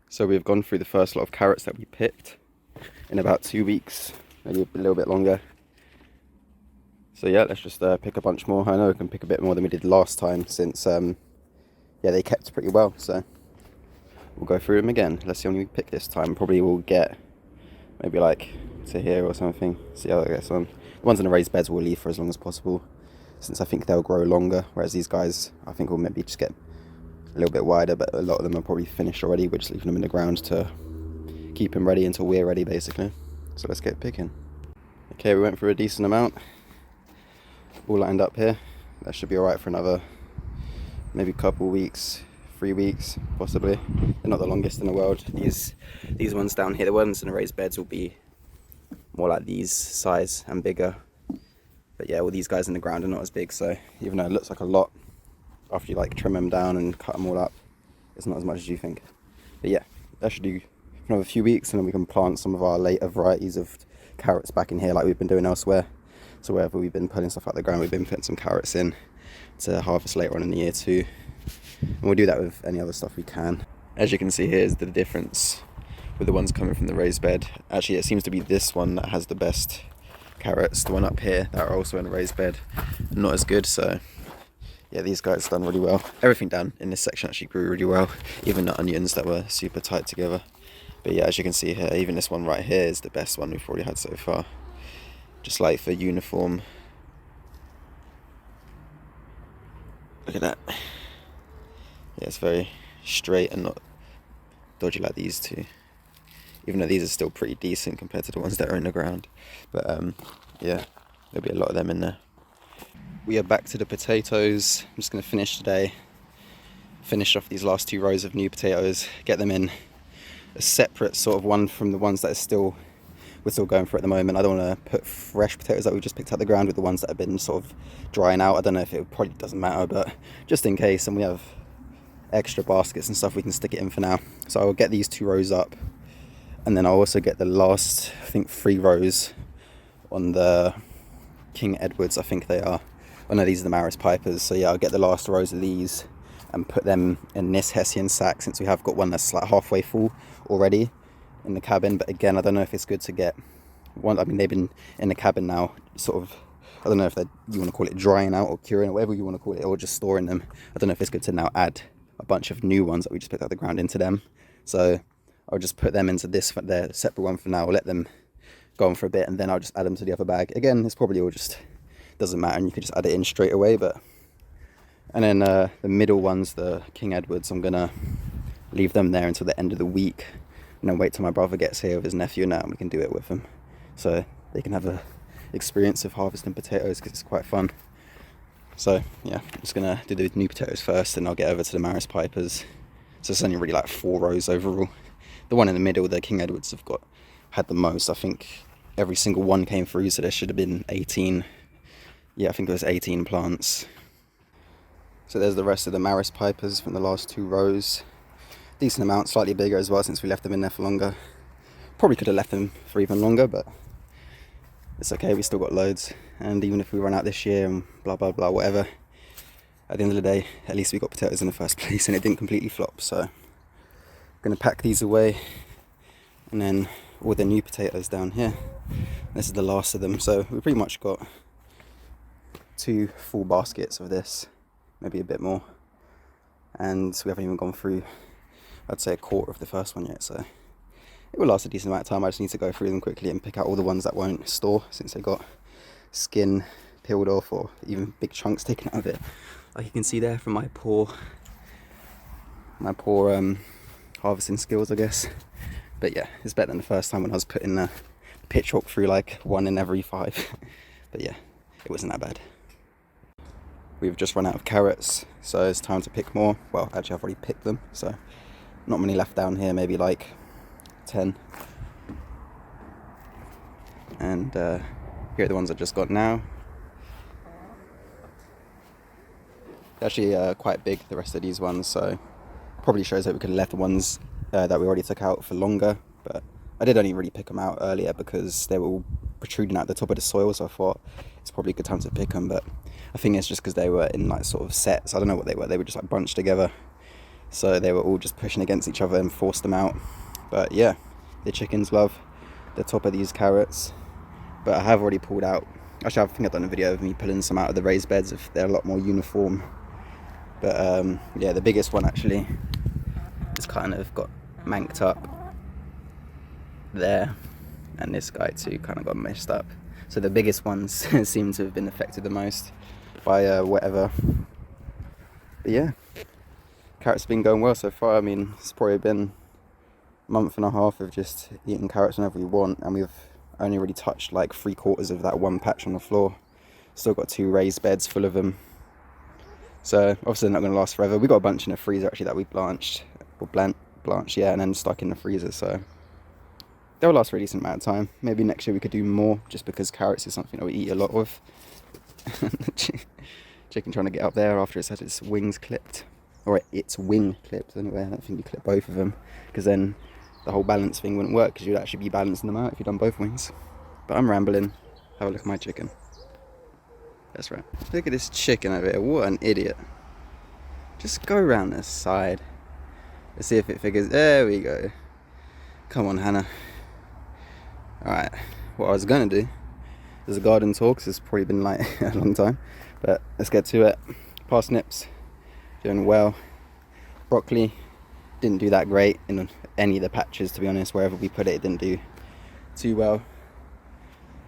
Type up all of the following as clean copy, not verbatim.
So we've gone through the first lot of carrots that we picked in about 2 weeks, maybe a little bit longer. So yeah, let's just pick a bunch more. I know we can pick a bit more than we did last time since yeah, they kept pretty well. So we'll go through them again. Let's see how many we pick this time. Probably we'll get maybe like to here or something. See how that gets on. The ones in the raised beds we'll leave for as long as possible, since I think they'll grow longer. Whereas these guys, I think we'll maybe just get a little bit wider, but a lot of them are probably finished already. We're just leaving them in the ground to keep them ready until we're ready, basically. So let's get picking. Okay, we went through a decent amount. All lined up here. That should be alright for another maybe couple weeks, 3 weeks possibly. They're not the longest in the world. These ones down here, the ones in the raised beds will be more like these size and bigger. But yeah, all these guys in the ground are not as big, so even though it looks like a lot, after you like trim them down and cut them all up, it's not as much as you think. But yeah, that should do for another few weeks, and then we can plant some of our later varieties of carrots back in here like we've been doing elsewhere. So wherever we've been pulling stuff out of the ground, we've been putting some carrots in to harvest later on in the year too. And we'll do that with any other stuff we can. As you can see here is the difference with the ones coming from the raised bed. Actually, it seems to be this one that has the best carrots. The one up here that are also in a raised bed, not as good. So yeah, these guys done really well. Everything down in this section actually grew really well, even the onions that were super tight together. But yeah, as you can see here, even this one right here is the best one we've already had so far. Just like for uniform. Look at that. Yeah, it's very straight and not dodgy like these two. Even though these are still pretty decent compared to the ones that are in the ground. But yeah, there'll be a lot of them in there. We are back to the potatoes. I'm just going to finish today. Finish off these last 2 rows of new potatoes. Get them in a separate sort of one from the ones that we're still going for at the moment. I don't want to put fresh potatoes that we just picked out the ground with the ones that have been sort of drying out. I don't know if it probably doesn't matter, but just in case, and we have extra baskets and stuff, we can stick it in for now. So I'll get these 2 rows up, and then I'll also get the last, I think 3 rows on the King Edwards, I think they are. Oh no, these are the Maris Pipers. So yeah, I'll get the last rows of these and put them in this Hessian sack, since we have got one that's like halfway full already in the cabin. But again, I don't know if it's good to get one. I mean, they've been in the cabin now, sort of, I don't know if you want to call it drying out or curing or whatever you want to call it, or just storing them. I don't know if it's good to now add a bunch of new ones that we just picked out of the ground into them. So I'll just put them into this, their separate one for now. I'll let them go on for a bit, and then I'll just add them to the other bag. Again, it's probably all just doesn't matter, and you can just add it in straight away. But and then the middle ones, the King Edwards, I'm gonna leave them there until the end of the week, and then wait till my brother gets here with his nephew now, and we can do it with them, so they can have a experience of harvesting potatoes, because it's quite fun. So yeah, I'm just gonna do the new potatoes first, and I'll get over to the Maris Pipers. So it's only really like 4 rows overall. The one in the middle, the King Edwards, have had the most. I think every single one came through, so there should have been 18. Yeah, I think it was 18 plants. So there's the rest of the Maris Pipers from the last 2 rows. Decent amount, slightly bigger as well, since we left them in there for longer. Probably could have left them for even longer, but it's okay, we still got loads. And even if we run out this year and blah blah blah, whatever, at the end of the day, at least we got potatoes in the first place, and it didn't completely flop. So I'm gonna pack these away, and then all the new potatoes down here. This is the last of them, so we pretty much got 2 full baskets of this, maybe a bit more, and we haven't even gone through, I'd say, a quarter of the first one yet, so it will last a decent amount of time. I just need to go through them quickly and pick out all the ones that won't store, since they got skin peeled off or even big chunks taken out of it, like you can see there from my poor harvesting skills, I guess. But yeah, it's better than the first time when I was putting the pitchfork through like 1 in every 5. But yeah, it wasn't that bad. We've just run out of carrots, so it's time to pick more. Well, actually I've already picked them, so not many left down here, maybe like 10. And here are the ones I just got now. They're actually quite big, the rest of these ones, so probably shows that we could have left the ones that we already took out for longer. But I did only really pick them out earlier because they were all protruding out the top of the soil, so I thought it's probably a good time to pick them. But I think it's just because they were in like sort of sets. I don't know what they were just like bunched together. so they were all just pushing against each other and forced them out. But yeah, the chickens love the top of these carrots. But I have already pulled out, actually I think I've done a video of me pulling some out of the raised beds if they're a lot more uniform. But yeah, the biggest one actually is kind of got manked up there, and this guy too kind of got messed up. So the biggest ones seem to have been affected the most by whatever. But yeah, carrots have been going well so far. I mean, it's probably been a month and a half of just eating carrots whenever we want, and we've only really touched like 3/4 of that one patch on the floor. Still got 2 raised beds full of them. So obviously they're not going to last forever. We got a bunch in the freezer actually that we blanched, yeah, and then stuck in the freezer. So they'll last for a decent amount of time. Maybe next year we could do more, just because carrots is something that we eat a lot of. Chicken trying to get up there after it's had its wings clipped, or its wing clipped anyway. I don't think you clip both of them, because then the whole balance thing wouldn't work, because you'd actually be balancing them out if you'd done both wings. But I'm rambling. Have a look at my chicken. That's right. Look at this chicken over here. What an idiot. Just go around the side. Let's see if it figures. There we go. Come on, Hannah. Alright. What I was going to do is a garden tour, because it's probably been like a long time. But let's get to it. Parsnips. Doing well. Broccoli. Didn't do that great in any of the patches, to be honest. Wherever we put it, it didn't do too well.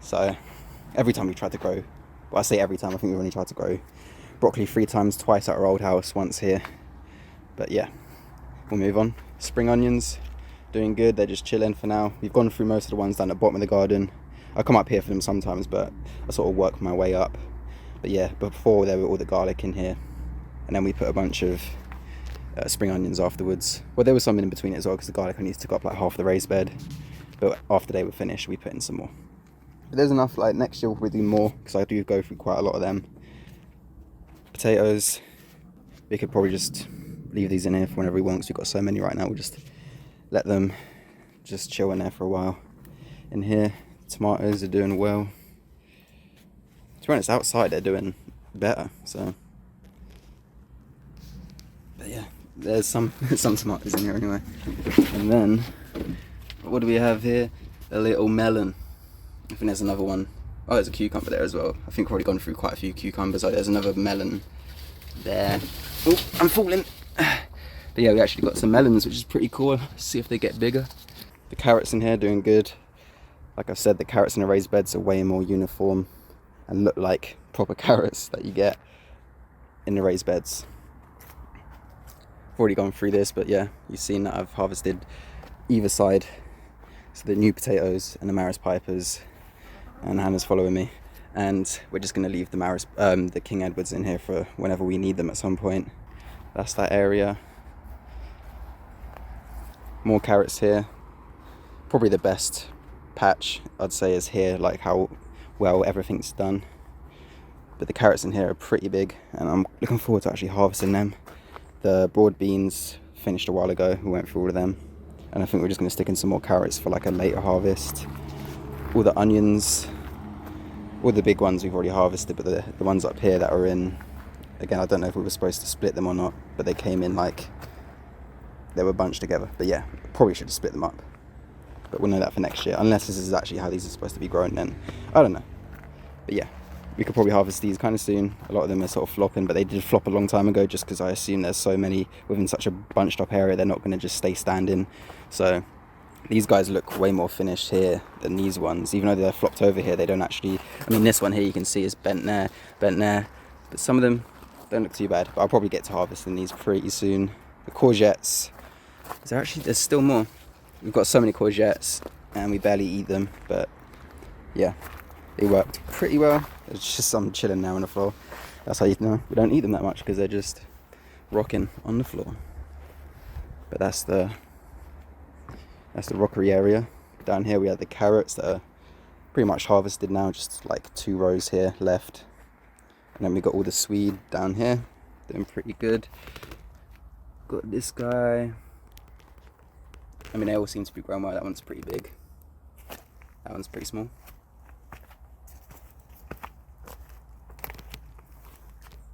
So every time we tried to grow, well, I say every time, I think we've only tried to grow broccoli 3 times, twice at our old house, once here. But yeah, we'll move on. Spring onions, doing good. They're just chilling for now. We've gone through most of the ones down at the bottom of the garden. I come up here for them sometimes, but I sort of work my way up. But yeah, before there were all the garlic in here, and then we put a bunch of spring onions afterwards. Well, there was some in between it as well, because the garlic only took up like half the raised bed. But after they were finished, we put in some more. But there's enough. Like next year we'll probably do more, because I do go through quite a lot of them. Potatoes, we could probably just leave these in here for whenever we want, because we've got so many right now. We'll just let them just chill in there for a while. In here, tomatoes are doing well. To be honest, outside they're doing better. So, but yeah, there's some tomatoes in here anyway. And then, what do we have here? A little melon. I think there's another one. Oh, there's a cucumber there as well. I think we've already gone through quite a few cucumbers. Oh, there's another melon there. Oh, I'm falling. But yeah, we actually got some melons, which is pretty cool. Let's see if they get bigger. The carrots in here doing good. Like I said, the carrots in the raised beds are way more uniform and look like proper carrots that you get in the raised beds. I've already gone through this, but yeah, you've seen that I've harvested either side. So the new potatoes and the Maris Pipers, and Hannah's following me. And we're just going to leave the King Edwards in here for whenever we need them at some point. That's that area. More carrots here. Probably the best patch, I'd say, is here, like how well everything's done. But the carrots in here are pretty big, and I'm looking forward to actually harvesting them. The broad beans finished a while ago. We went through all of them. And I think we're just going to stick in some more carrots for like a later harvest. All the onions, all the big ones we've already harvested, but the ones up here that are in, again, I don't know if we were supposed to split them or not, but they came in like they were bunched together. But yeah, probably should have split them up. But we'll know that for next year, unless this is actually how these are supposed to be grown then. I don't know. But yeah, we could probably harvest these kind of soon. A lot of them are sort of flopping, but they did flop a long time ago, just because I assume there's so many within such a bunched up area, they're not going to just stay standing. So these guys look way more finished here than these ones. Even though they're flopped over here, they don't actually, I mean, this one here you can see is bent there, but some of them don't look too bad. But I'll probably get to harvesting these pretty soon. The courgettes, there's still more. We've got so many courgettes and we barely eat them, but yeah, they worked pretty well. There's just some chilling now on the floor. That's how you know we don't eat them that much, because they're just rocking on the floor. But that's the rockery area. Down here we have the carrots that are pretty much harvested now, just like 2 rows here left. And then we got all the swede down here, doing pretty good. Got this guy. I mean, they all seem to be growing well. That one's pretty big. That one's pretty small.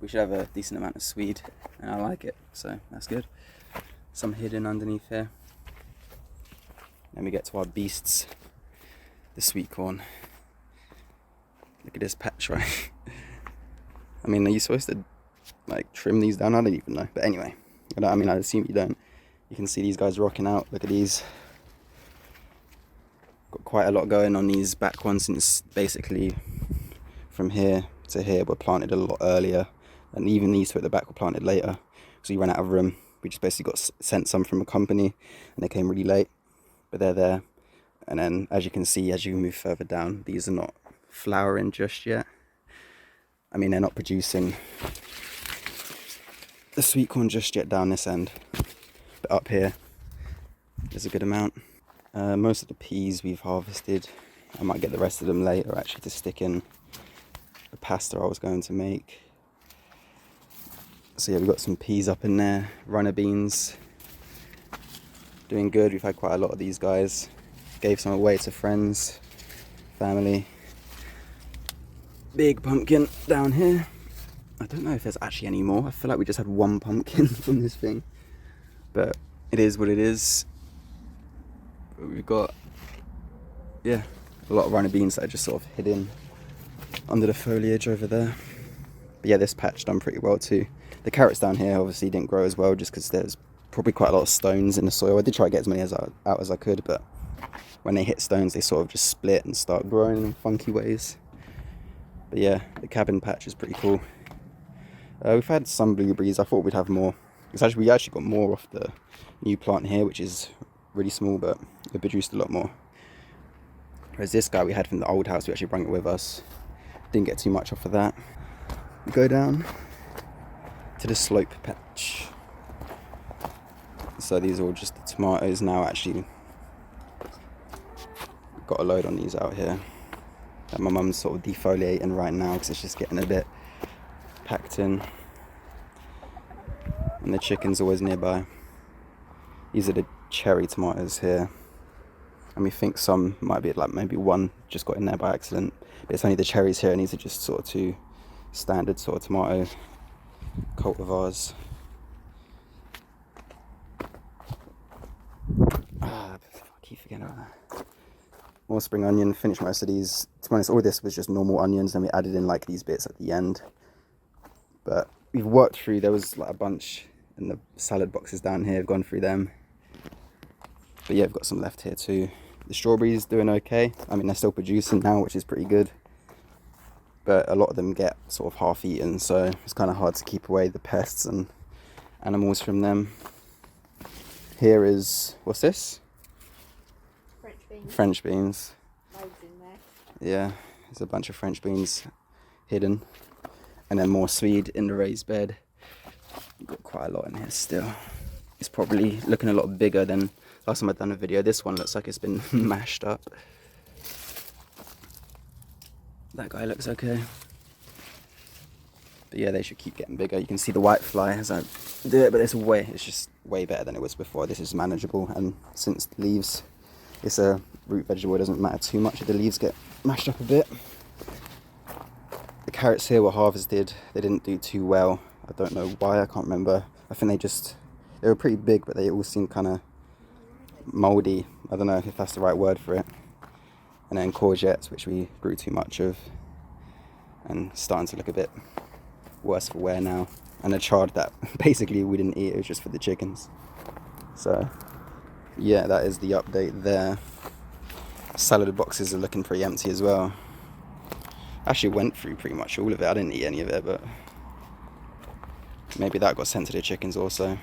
We should have a decent amount of swede, and I like it, so that's good. some hidden underneath here. Then we get to our beasts, the sweet corn. Look at this patch, right? I mean, are you supposed to like trim these down? I don't even know. But anyway, I assume you don't. You can see these guys rocking out. Look at these. Got quite a lot going on these back ones, since basically from here to here were planted a lot earlier, and even these two at the back were planted later. So we ran out of room. We just basically got sent some from a company, and they came really late, but they're there. And then, as you can see, as you move further down, these are not flowering just yet. I mean, they're not producing the sweet corn just yet down this end, but up here there's a good amount. Most of the peas we've harvested. I might get the rest of them later actually to stick in the pasta I was going to make. So yeah, we've got some peas up in there, runner beans, doing good. We've had quite a lot of these guys. Gave some away to friends, family. Big pumpkin down here. I don't know if there's actually any more. I feel like we just had one pumpkin from this thing, but it is what it is. We've got, yeah, a lot of runner beans that are just sort of hidden under the foliage over there. But yeah, this patch done pretty well too. The carrots down here obviously didn't grow as well, just because there's probably quite a lot of stones in the soil. I did try to get as many out as I could, but when they hit stones, they sort of just split and start growing in funky ways. But yeah, the cabin patch is pretty cool. We've had some blueberries. I thought we'd have more. We actually got more off the new plant here, which is really small, but it produced a lot more. Whereas this guy we had from the old house, we actually brought it with us. Didn't get too much off of that. We go down to the slope patch. So these are all just the tomatoes now. Actually, got a load on these out here that my mum's sort of defoliating right now because it's just getting a bit packed in, and the chicken's always nearby. These are the cherry tomatoes here, and we think some might be like maybe one just got in there by accident, but it's only the cherries here, and these are just sort of two standard sort of tomato cultivars. I keep forgetting about that. More spring onion. Finished most of these. To be honest, all this was just normal onions, and we added in like these bits at the end. But we've worked through, there was like a bunch in the salad boxes down here. I've gone through them. But yeah, I've got some left here too. The strawberries doing okay. I mean, they're still producing now, which is pretty good. But a lot of them get sort of half eaten, so it's kind of hard to keep away the pests and animals from them. Here is, what's this? French beans. French beans. Loads in there. Yeah, there's a bunch of French beans hidden. And then more swede in the raised bed. Got quite a lot in here still. It's probably looking a lot bigger than last time I'd done a video. This one looks like it's been mashed up. That guy looks okay. But yeah, they should keep getting bigger. You can see the white fly as I do it, but it's just way better than it was before. This is manageable, and since the leaves, it's a root vegetable, it doesn't matter too much if the leaves get mashed up a bit. The carrots here were harvested. They didn't do too well. I don't know why, I can't remember. I think they were pretty big, but they all seemed kind of mouldy. I don't know if that's the right word for it. And then courgettes, which we grew too much of, and starting to look a bit worse for wear now. And a chard that basically we didn't eat, it was just for the chickens. So yeah, that is the update there. Salad boxes are looking pretty empty as well. Actually went through pretty much all of it. I didn't eat any of it, but maybe that got sent to the chickens also.